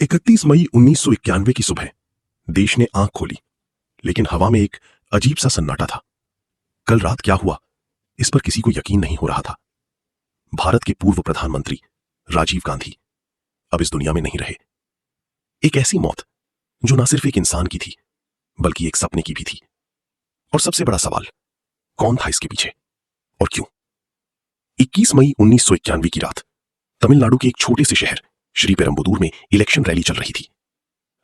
31 मई 1991 की सुबह देश ने आंख खोली, लेकिन हवा में एक अजीब सा सन्नाटा था। कल रात क्या हुआ, इस पर किसी को यकीन नहीं हो रहा था। भारत के पूर्व प्रधानमंत्री राजीव गांधी अब इस दुनिया में नहीं रहे। एक ऐसी मौत जो ना सिर्फ एक इंसान की थी, बल्कि एक सपने की भी थी। और सबसे बड़ा सवाल, कौन था इसके पीछे और क्यों? 21 मई 1991 की रात तमिलनाडु के एक छोटे से शहर श्रीपेरुम्बदूर में इलेक्शन रैली चल रही थी।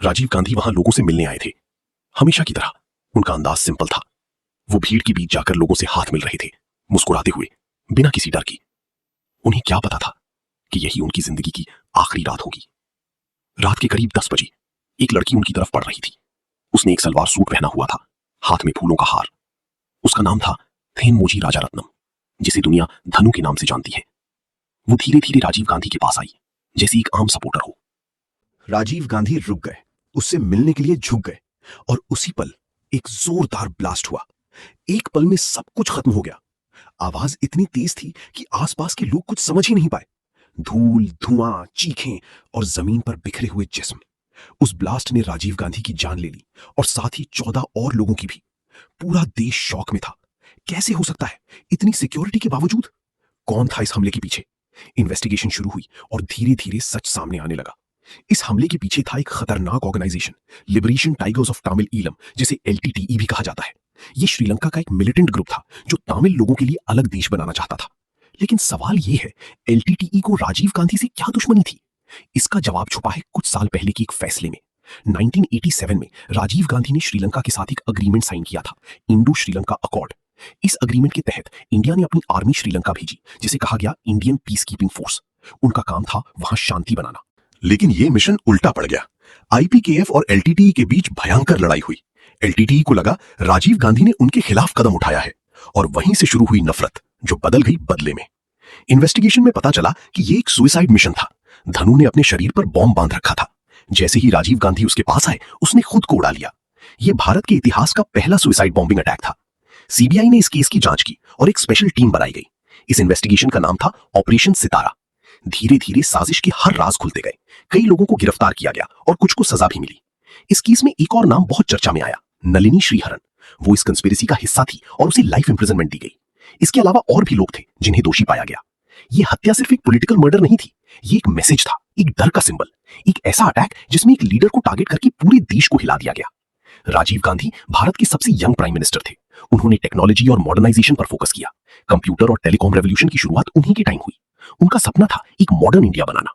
राजीव गांधी वहां लोगों से मिलने आए थे। हमेशा की तरह उनका अंदाज सिंपल था। वो भीड़ के बीच जाकर लोगों से हाथ मिल रहे थे, मुस्कुराते हुए, बिना किसी डर की। उन्हें क्या पता था कि यही उनकी जिंदगी की आखिरी रात होगी। रात के करीब 10 बजे एक लड़की उनकी तरफ बढ़ रही थी। उसने एक सलवार सूट पहना हुआ था, हाथ में फूलों का हार। उसका नाम था थेनमोजी राजारत्नम, जिसे दुनिया धनु के नाम से जानती है। वो धीरे धीरे राजीव गांधी के पास आई, जैसे एक आम सपोर्टर हो। राजीव गांधी रुक गए, उससे मिलने के लिए झुक गए, और उसी पल एक जोरदार ब्लास्ट हुआ। एक पल में सब कुछ खत्म हो गया। आवाज इतनी तेज थी कि आसपास के लोग कुछ समझ ही नहीं पाए। धूल, धुआं, चीखें और जमीन पर बिखरे हुए जिस्म। उस ब्लास्ट ने राजीव गांधी की जान ले ली, और साथ ही 14 और लोगों की भी। पूरा देश शॉक में था। कैसे हो सकता है, इतनी सिक्योरिटी के बावजूद? कौन था इस हमले के पीछे? इन्वेस्टिगेशन शुरू हुई और धीरे धीरे सच सामने आने लगा। इस हमले के पीछे था एक खतरनाक organisation, Liberation Tigers of Tamil Eelam, जिसे LTTE भी कहा जाता है। यह श्रीलंका का एक मिलिटेंट ग्रुप था जो तमिल लोगों के लिए अलग देश बनाना चाहता था। लेकिन सवाल यह है, LTTE को राजीव गांधी से क्या दुश्मनी थी? इसका जवाब छुपा है कुछ साल पहले के एक फैसले में। 1987 में राजीव गांधी ने श्रीलंका के साथ एक अग्रीमेंट साइन किया था, इंडो श्रीलंका अकॉर्ड। इस अग्रीमेंट के तहत इंडिया ने अपनी आर्मी श्रीलंका भेजी, जिसे कहा गया इंडियन पीस कीपिंग फोर्स। उनका काम था वहां शांति बनाना। लेकिन यह मिशन उल्टा पड़ गया। IPKF और LTTE के बीच भयंकर लड़ाई हुई। LTTE को लगा राजीव गांधी ने उनके खिलाफ कदम उठाया है, और वहीं से शुरू हुई नफरत, जो बदल गई बदले में। इन्वेस्टिगेशन में पता चला कि यह एक सुसाइड मिशन था। धनु ने अपने शरीर पर बॉम्ब बांध रखा था। जैसे ही राजीव गांधी उसके पास आए, उसने खुद को उड़ा लिया। यह भारत के इतिहास का पहला सुसाइड बॉम्बिंग अटैक था। CBI ने इस केस की जांच की और एक स्पेशल टीम बनाई गई। इस इन्वेस्टिगेशन का नाम था ऑपरेशन सितारा। धीरे धीरे साजिश के हर राज खुलते गए। कई लोगों को गिरफ्तार किया गया और कुछ को सजा भी मिली। इस केस में एक और नाम बहुत चर्चा में आया, नलिनी श्रीहरन। वो इस कंस्पिरेसी का हिस्सा थी और उसे लाइफ इंप्रिजनमेंट दी गई। इसके अलावा और भी लोग थे जिन्हें दोषी पाया गया। यह हत्या सिर्फ एक पॉलिटिकल मर्डर नहीं थी, ये एक मैसेज था, एक डर का सिंबल, एक ऐसा अटैक जिसमें एक लीडर को टारगेट करके पूरे देश को हिला दिया गया। राजीव गांधी भारत के सबसे यंग प्राइम मिनिस्टर थे। उन्होंने टेक्नोलॉजी और मॉडर्नाइजेशन पर फोकस किया। कंप्यूटर और टेलीकॉम रेवोल्यूशन की शुरुआत उन्हीं के टाइम हुई। उनका सपना था एक मॉडर्न इंडिया बनाना,